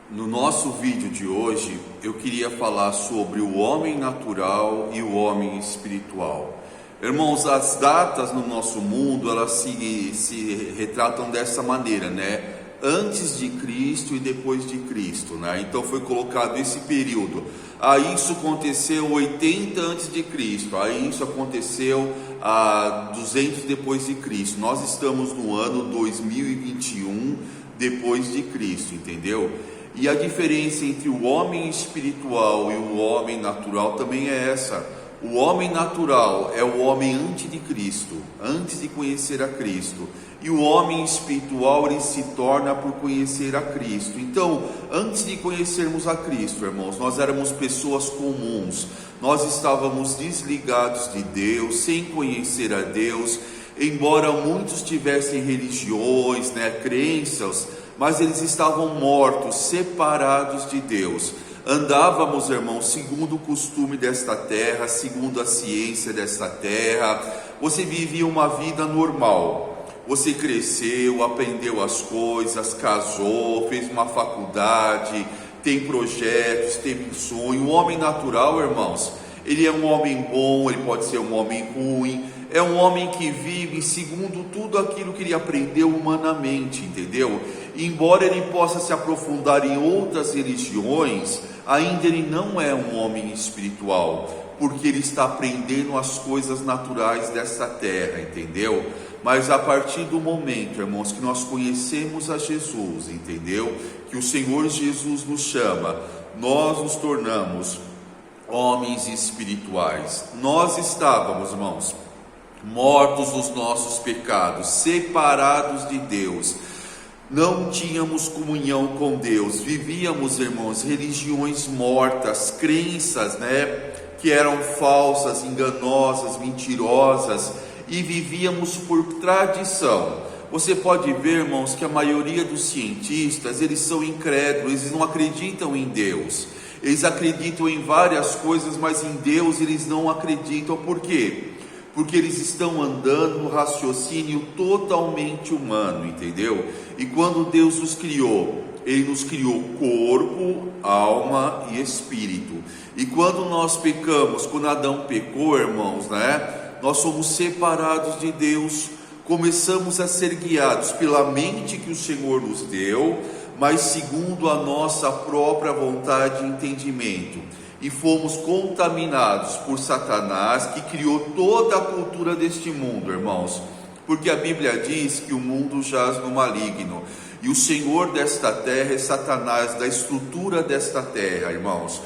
No nosso vídeo de hoje, eu queria falar sobre o homem natural e o homem espiritual. Irmãos, as datas no nosso mundo, elas se retratam dessa maneira, né? Antes de Cristo e depois de Cristo, né? Então foi colocado esse período. Aí isso aconteceu 80 antes de Cristo, aí isso aconteceu 200 depois de Cristo. Nós estamos no ano 2021 depois de Cristo, entendeu? E a diferença entre o homem espiritual e o homem natural também é essa. O homem natural é o homem antes de Cristo, antes de conhecer a Cristo. E o homem espiritual, ele se torna por conhecer a Cristo. Então, antes de conhecermos a Cristo, irmãos, nós éramos pessoas comuns. Nós estávamos desligados de Deus, sem conhecer a Deus. Embora muitos tivessem religiões, crenças, mas eles estavam mortos, separados de Deus. Andávamos, irmãos, segundo o costume desta terra, segundo a ciência desta terra. Você vivia uma vida normal. Você cresceu, aprendeu as coisas, casou, fez uma faculdade, tem projetos, teve um sonho. O homem natural, irmãos, ele é um homem bom, ele pode ser um homem ruim. É um homem que vive segundo tudo aquilo que ele aprendeu humanamente, entendeu? E embora ele possa se aprofundar em outras religiões, ainda ele não é um homem espiritual, porque ele está aprendendo as coisas naturais desta terra, entendeu? Mas a partir do momento, irmãos, que nós conhecemos a Jesus, entendeu? Que o Senhor Jesus nos chama, nós nos tornamos homens espirituais. Nós estávamos, irmãos, mortos nos nossos pecados, separados de Deus, não tínhamos comunhão com Deus, vivíamos, irmãos, religiões mortas, crenças, que eram falsas, enganosas, mentirosas, e vivíamos por tradição. Você pode ver, irmãos, que a maioria dos cientistas, eles são incrédulos, eles não acreditam em Deus. Eles acreditam em várias coisas, mas em Deus eles não acreditam. Por quê? Porque eles estão andando no raciocínio totalmente humano, entendeu? E quando Deus nos criou, Ele nos criou corpo, alma e espírito. E quando nós pecamos, quando Adão pecou, irmãos, nós somos separados de Deus, começamos a ser guiados pela mente que o Senhor nos deu, mas segundo a nossa própria vontade e entendimento. E fomos contaminados por Satanás, que criou toda a cultura deste mundo, irmãos, porque a Bíblia diz que o mundo jaz no maligno, e o Senhor desta terra é Satanás, da estrutura desta terra, irmãos.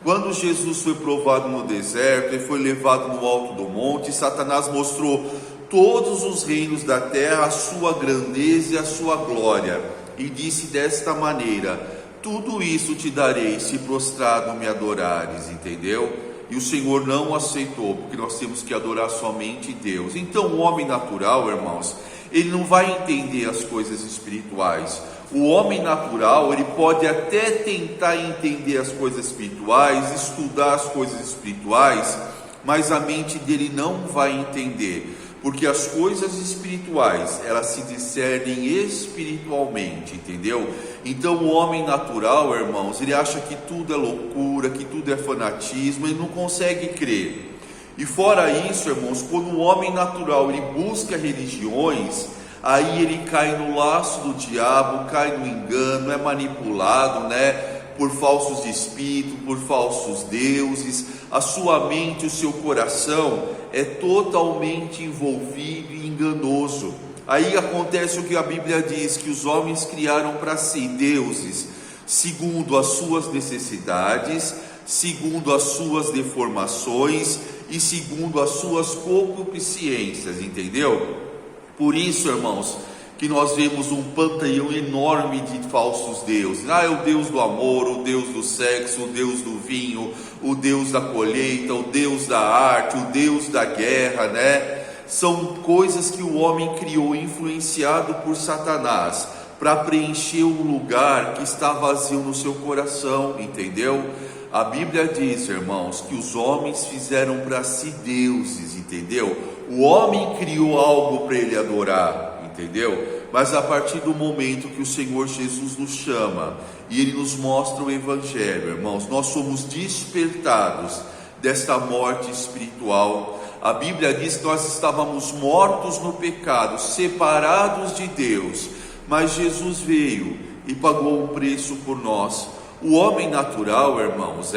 Quando Jesus foi provado no deserto, ele foi levado no alto do monte, Satanás mostrou todos os reinos da terra, a sua grandeza e a sua glória, e disse desta maneira: tudo isso te darei se prostrado me adorares, entendeu? E o Senhor não aceitou, porque nós temos que adorar somente Deus. Então o homem natural, irmãos, ele não vai entender as coisas espirituais. O homem natural, ele pode até tentar entender as coisas espirituais, estudar as coisas espirituais, mas a mente dele não vai entender, porque as coisas espirituais, elas se discernem espiritualmente, entendeu? Então o homem natural, irmãos, ele acha que tudo é loucura, que tudo é fanatismo, ele não consegue crer. E fora isso, irmãos, quando o homem natural, ele busca religiões, aí ele cai no laço do diabo, cai no engano, é manipulado, por falsos espíritos, por falsos deuses. A sua mente, o seu coração é totalmente envolvido e enganoso. Aí acontece o que a Bíblia diz, que os homens criaram para si deuses, segundo as suas necessidades, segundo as suas deformações e segundo as suas concupiscências, entendeu? Por isso, irmãos, que nós vemos um panteão enorme de falsos deuses. É o Deus do amor, o Deus do sexo, o Deus do vinho, o Deus da colheita, o Deus da arte, o Deus da guerra, São coisas que o homem criou, influenciado por Satanás, para preencher o lugar que está vazio no seu coração, entendeu? A Bíblia diz, irmãos, que os homens fizeram para si deuses, entendeu? O homem criou algo para ele adorar, entendeu? Mas a partir do momento que o Senhor Jesus nos chama e Ele nos mostra o Evangelho, irmãos, nós somos despertados desta morte espiritual. A Bíblia diz que nós estávamos mortos no pecado, separados de Deus, mas Jesus veio e pagou um preço por nós. O homem natural, irmãos,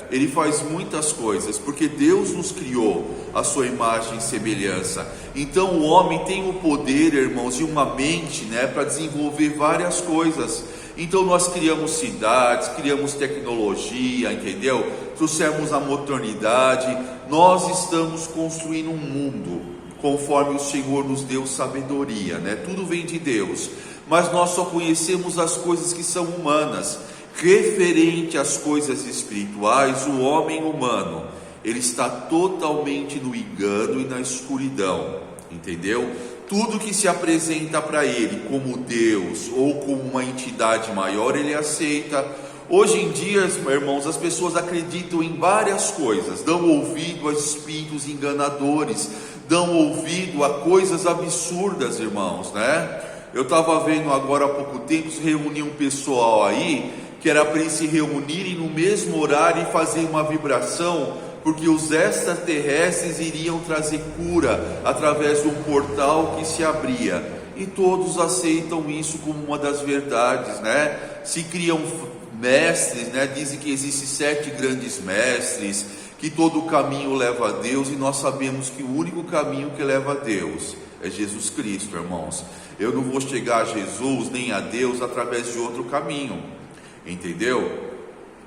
ele faz muitas coisas, porque Deus nos criou a sua imagem e semelhança. Então o homem tem o poder, irmãos, de uma mente, para desenvolver várias coisas. Então nós criamos cidades, criamos tecnologia, entendeu? Trouxemos a modernidade. Nós estamos construindo um mundo conforme o Senhor nos deu sabedoria, Tudo vem de Deus, mas nós só conhecemos as coisas que são humanas. Referente às coisas espirituais, o homem humano, ele está totalmente no engano e na escuridão, entendeu? Tudo que se apresenta para ele como Deus ou como uma entidade maior, ele aceita. Hoje em dia, irmãos, as pessoas acreditam em várias coisas, dão ouvido a espíritos enganadores, dão ouvido a coisas absurdas, irmãos, Eu estava vendo agora há pouco tempo, se reuniu um pessoal aí, que era para eles se reunirem no mesmo horário e fazer uma vibração, porque os extraterrestres iriam trazer cura através de um portal que se abria, e todos aceitam isso como uma das verdades, Se criam mestres, dizem que existem 7 grandes mestres, que todo caminho leva a Deus, e nós sabemos que o único caminho que leva a Deus é Jesus Cristo, irmãos. Eu não vou chegar a Jesus nem a Deus através de outro caminho, entendeu?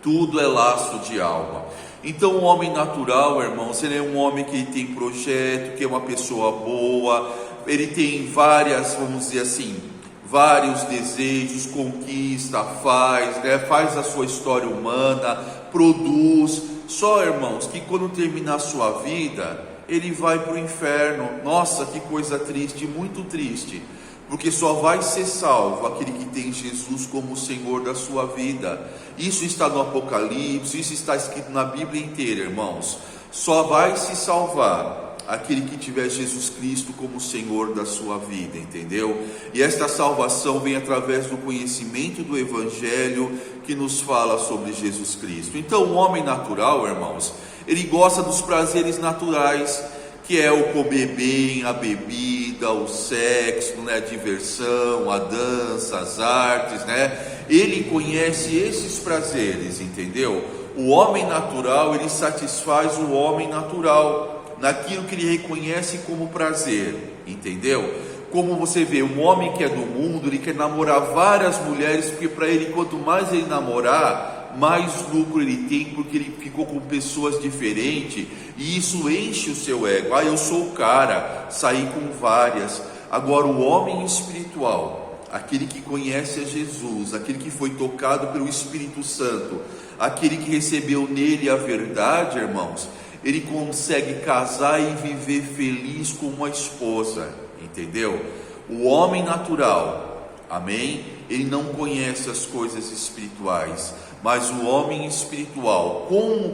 Tudo é laço de alma. Então o homem natural, irmãos, ele é um homem que tem projeto, que é uma pessoa boa, ele tem várias, vamos dizer assim, vários desejos, conquista, faz a sua história humana, produz. Só, irmãos, que quando terminar a sua vida, ele vai para o inferno. Nossa, que coisa triste, muito triste, porque só vai ser salvo aquele que tem Jesus como o Senhor da sua vida. Isso está no Apocalipse, isso está escrito na Bíblia inteira, irmãos. Só vai se salvar aquele que tiver Jesus Cristo como o Senhor da sua vida, entendeu? E esta salvação vem através do conhecimento do Evangelho, que nos fala sobre Jesus Cristo. Então o homem natural, irmãos, ele gosta dos prazeres naturais, que é o comer bem, a bebida, o sexo, a diversão, a dança, as artes, Ele conhece esses prazeres, entendeu? O homem natural, ele satisfaz o homem natural naquilo que ele reconhece como prazer, entendeu? Como você vê, um homem que é do mundo, ele quer namorar várias mulheres, porque para ele, quanto mais ele namorar, mais lucro ele tem, porque ele ficou com pessoas diferentes, e isso enche o seu ego. Eu sou o cara, saí com várias. Agora o homem espiritual, aquele que conhece a Jesus, aquele que foi tocado pelo Espírito Santo, aquele que recebeu nele a verdade, irmãos, ele consegue casar e viver feliz com uma esposa, entendeu? O homem natural, amém? Ele não conhece as coisas espirituais, mas o homem espiritual,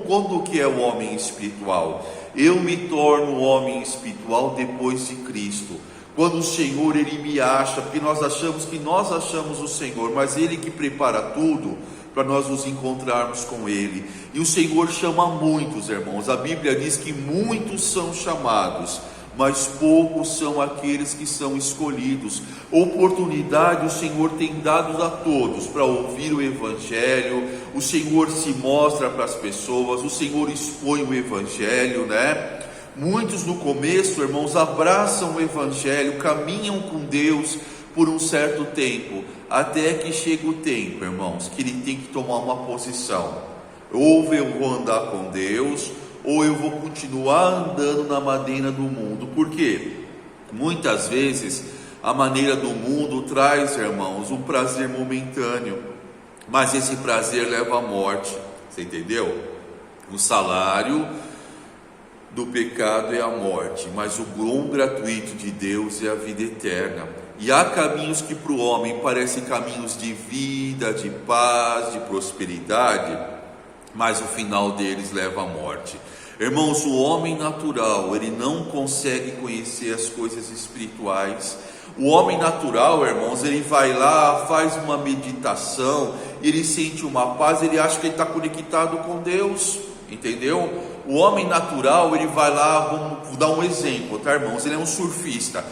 quando que é o homem espiritual? Eu me torno homem espiritual depois de Cristo, quando o Senhor, ele me acha, porque nós achamos que nós achamos o Senhor, mas Ele que prepara tudo para nós nos encontrarmos com Ele. E o Senhor chama muitos, irmãos. A Bíblia diz que muitos são chamados, mas poucos são aqueles que são escolhidos. Oportunidade o Senhor tem dado a todos para ouvir o Evangelho. O Senhor se mostra para as pessoas, o Senhor expõe o Evangelho, Muitos no começo, irmãos, abraçam o Evangelho, caminham com Deus por um certo tempo, até que chega o tempo, irmãos, que ele tem que tomar uma posição. Ou eu vou andar com Deus, ou eu vou continuar andando na maneira do mundo. Por quê? Muitas vezes a maneira do mundo traz, irmãos, um prazer momentâneo, mas esse prazer leva à morte. Você entendeu? O salário do pecado é a morte, mas o dom gratuito de Deus é a vida eterna. E há caminhos que para o homem parecem caminhos de vida, de paz, de prosperidade, mas o final deles leva à morte. Irmãos, o homem natural, ele não consegue conhecer as coisas espirituais. O homem natural, irmãos, ele vai lá, faz uma meditação, ele sente uma paz, ele acha que ele está conectado com Deus, entendeu? O homem natural, ele vai lá, vamos dar um exemplo, tá, irmãos? Ele é um surfista.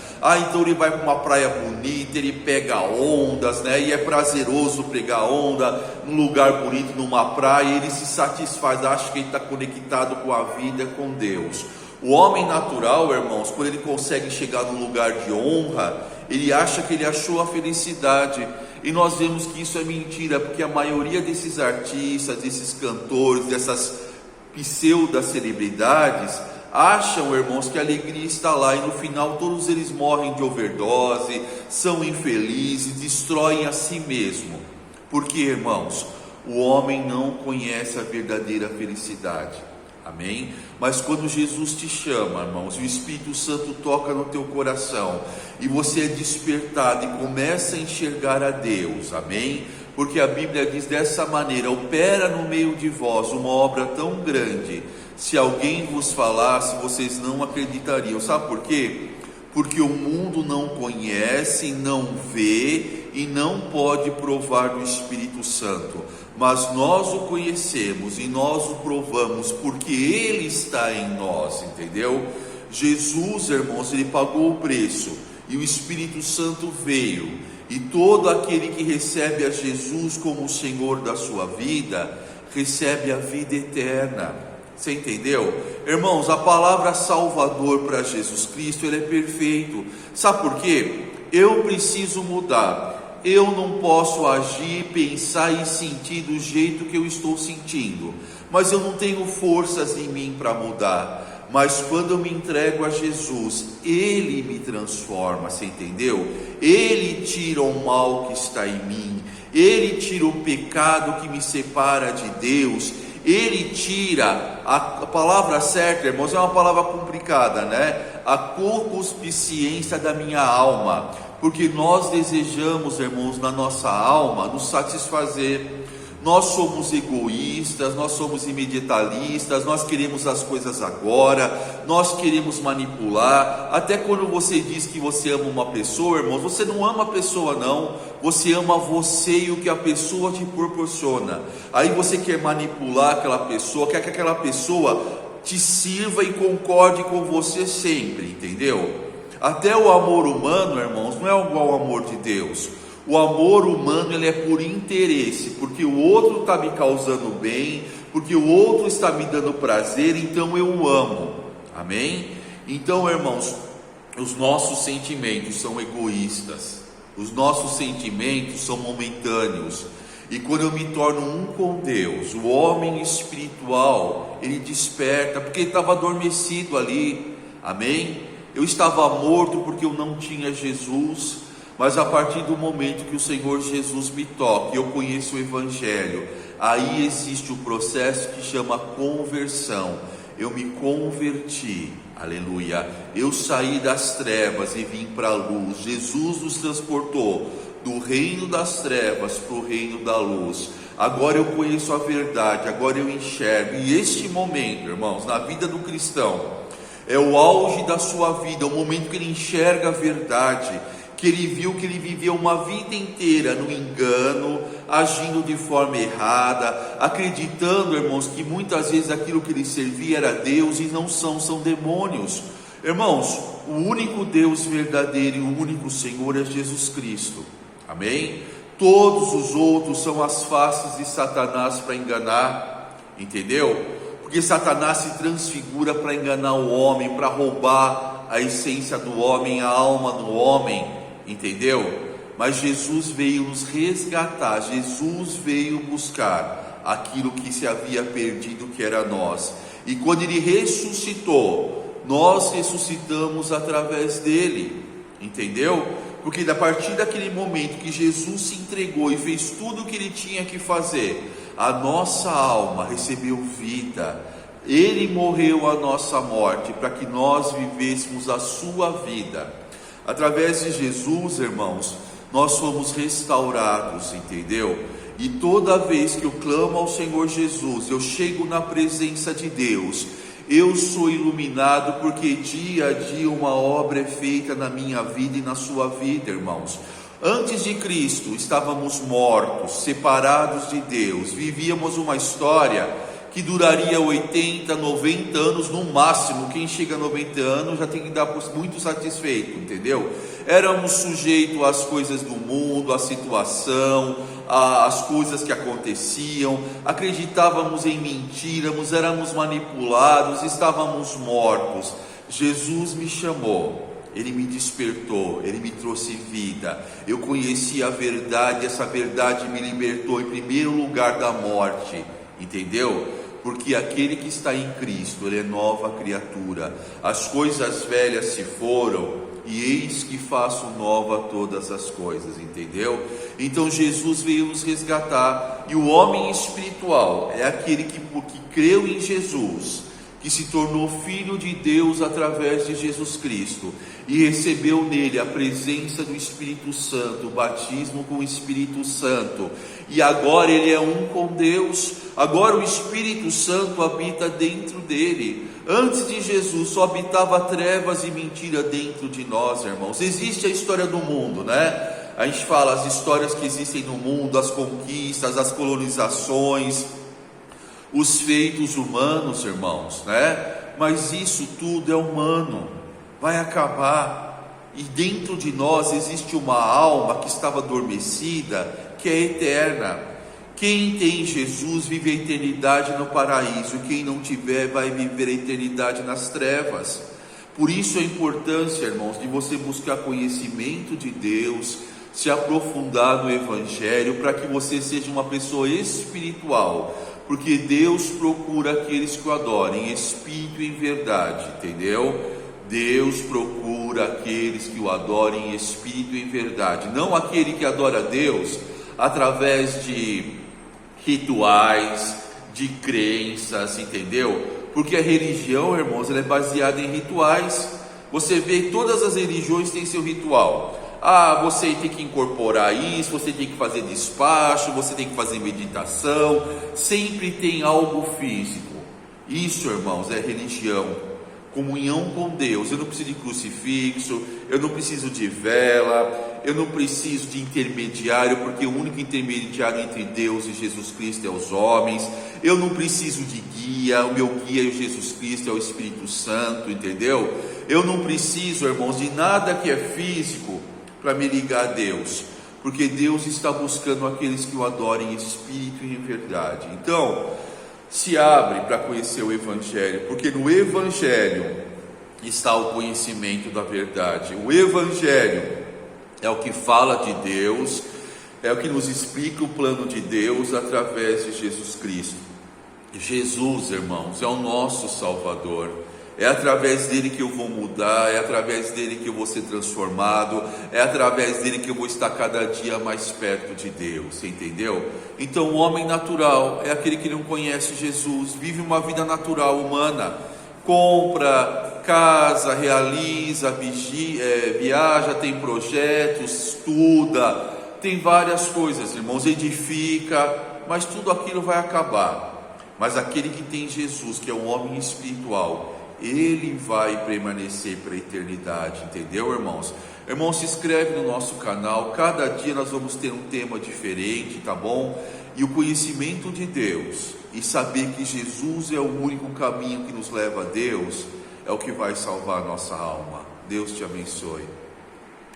Então ele vai para uma praia bonita, ele pega ondas, né? E é prazeroso pegar onda num lugar bonito, numa praia. Ele se satisfaz, acha que ele está conectado com a vida, com Deus. O homem natural, irmãos, quando ele consegue chegar num lugar de honra, ele acha que ele achou a felicidade. E nós vemos que isso é mentira, porque a maioria desses artistas, desses cantores, dessas pseudo-celebridades, acham, irmãos, que a alegria está lá, e no final todos eles morrem de overdose, são infelizes, destroem a si mesmo. Porque, irmãos, o homem não conhece a verdadeira felicidade, amém? Mas quando Jesus te chama, irmãos, e o Espírito Santo toca no teu coração, e você é despertado e começa a enxergar a Deus, amém? Porque a Bíblia diz dessa maneira: opera no meio de vós uma obra tão grande, se alguém vos falasse, vocês não acreditariam. Sabe por quê? Porque o mundo não conhece, não vê e não pode provar do Espírito Santo, mas nós o conhecemos e nós o provamos, porque Ele está em nós, entendeu? Jesus, irmãos, Ele pagou o preço, e o Espírito Santo veio. E todo aquele que recebe a Jesus como o Senhor da sua vida, recebe a vida eterna. Você entendeu? Irmãos, a palavra Salvador para Jesus Cristo, ele é perfeito. Sabe por quê? Eu preciso mudar. Eu não posso agir, pensar e sentir do jeito que eu estou sentindo. Mas eu não tenho forças em mim para mudar. Mas quando eu me entrego a Jesus, Ele me transforma, você entendeu? Ele tira o mal que está em mim, Ele tira o pecado que me separa de Deus, Ele tira, a palavra certa, irmãos, é uma palavra complicada, né? A concupiscência da minha alma, porque nós desejamos, irmãos, na nossa alma, nos satisfazer. Nós somos egoístas, nós somos imediatalistas, nós queremos as coisas agora, nós queremos manipular. Até quando você diz que você ama uma pessoa, irmãos, você não ama a pessoa não, você ama você e o que a pessoa te proporciona. Aí você quer manipular aquela pessoa, quer que aquela pessoa te sirva e concorde com você sempre, entendeu? Até o amor humano, irmãos, não é igual ao amor de Deus. O amor humano, ele é por interesse, porque o outro está me causando bem, porque o outro está me dando prazer, então eu o amo, amém? Então, irmãos, os nossos sentimentos são egoístas, os nossos sentimentos são momentâneos, e quando eu me torno um com Deus, o homem espiritual, ele desperta, porque ele estava adormecido ali, amém? Eu estava morto porque eu não tinha Jesus. Mas a partir do momento que o Senhor Jesus me toca, eu conheço o Evangelho, aí existe o processo que chama conversão. Eu me converti, aleluia. Eu saí das trevas e vim para a luz. Jesus nos transportou do reino das trevas para o reino da luz. Agora eu conheço a verdade, agora eu enxergo. E este momento, irmãos, na vida do cristão, é o auge da sua vida, o momento que ele enxerga a verdade, que ele viu que ele viveu uma vida inteira no engano, agindo de forma errada, acreditando, irmãos, que muitas vezes aquilo que ele servia era Deus e não são demônios. Irmãos, o único Deus verdadeiro e o único Senhor é Jesus Cristo, amém? Todos os outros são as faces de Satanás para enganar, entendeu? Porque Satanás se transfigura para enganar o homem, para roubar a essência do homem, a alma do homem, entendeu? Mas Jesus veio nos resgatar, Jesus veio buscar aquilo que se havia perdido, que era nós. E quando ele ressuscitou, nós ressuscitamos através dele, entendeu? Porque a partir daquele momento que Jesus se entregou e fez tudo o que ele tinha que fazer, a nossa alma recebeu vida. Ele morreu a nossa morte para que nós vivêssemos a sua vida. Através de Jesus, irmãos, nós somos restaurados, entendeu? E toda vez que eu clamo ao Senhor Jesus, eu chego na presença de Deus, Eu sou iluminado porque dia a dia uma obra é feita na minha vida e na sua vida, irmãos. Antes de Cristo estávamos mortos, separados de Deus, vivíamos uma história que duraria 80, 90 anos no máximo. Quem chega a 90 anos já tem que dar muito satisfeito, entendeu? Éramos sujeitos às coisas do mundo, à situação, às coisas que aconteciam, acreditávamos em mentiras, éramos manipulados, estávamos mortos. Jesus me chamou, Ele me despertou, Ele me trouxe vida. Eu conheci a verdade, essa verdade me libertou em primeiro lugar da morte, entendeu? Porque aquele que está em Cristo, ele é nova criatura. As coisas velhas se foram, e eis que faço nova todas as coisas, entendeu? Então Jesus veio nos resgatar, e o homem espiritual é aquele que creu em Jesus, que se tornou filho de Deus através de Jesus Cristo, e recebeu nele a presença do Espírito Santo, o batismo com o Espírito Santo, e agora ele é um com Deus. Agora o Espírito Santo habita dentro dele. Antes de Jesus só habitava trevas e mentira dentro de nós, irmãos. Existe a história do mundo, né? A gente fala as histórias que existem no mundo, as conquistas, as colonizações, os feitos humanos, irmãos, né? Mas isso tudo é humano, vai acabar. E dentro de nós existe uma alma que estava adormecida, que é eterna. Quem tem Jesus vive a eternidade no paraíso, quem não tiver vai viver a eternidade nas trevas. Por isso a importância, irmãos, de você buscar conhecimento de Deus, se aprofundar no Evangelho, para que você seja uma pessoa espiritual, porque Deus procura aqueles que o adorem em espírito e em verdade, entendeu? Deus procura aqueles que o adorem em espírito e em verdade, não aquele que adora Deus através de rituais, de crenças, entendeu? Porque a religião, irmãos, ela é baseada em rituais. Você vê, todas as religiões têm seu ritual. Você tem que incorporar isso, você tem que fazer despacho, você tem que fazer meditação, sempre tem algo físico. Isso, irmãos, é religião. Comunhão com Deus. Eu não preciso de crucifixo, eu não preciso de vela, eu não preciso de intermediário, porque o único intermediário entre Deus e Jesus Cristo é os homens. Eu não preciso de guia, o meu guia é Jesus Cristo, é o Espírito Santo, entendeu? Eu não preciso, irmãos, de nada que é físico para me ligar a Deus, porque Deus está buscando aqueles que o adorem em espírito e em verdade. Então, se abre para conhecer o Evangelho, porque no Evangelho está o conhecimento da verdade. O Evangelho é o que fala de Deus, é o que nos explica o plano de Deus através de Jesus Cristo. Jesus, irmãos, é o nosso Salvador. É através dele que eu vou mudar, é através dele que eu vou ser transformado, é através dele que eu vou estar cada dia mais perto de Deus, você entendeu? Então o homem natural é aquele que não conhece Jesus, vive uma vida natural humana, compra, casa, realiza, viaja, tem projetos, estuda, tem várias coisas, irmãos, edifica, mas tudo aquilo vai acabar. Mas aquele que tem Jesus, que é um homem espiritual, ele vai permanecer para a eternidade, entendeu, irmãos? Irmão, se inscreve no nosso canal, cada dia nós vamos ter um tema diferente, tá bom? E o conhecimento de Deus, e saber que Jesus é o único caminho que nos leva a Deus, é o que vai salvar a nossa alma. Deus te abençoe.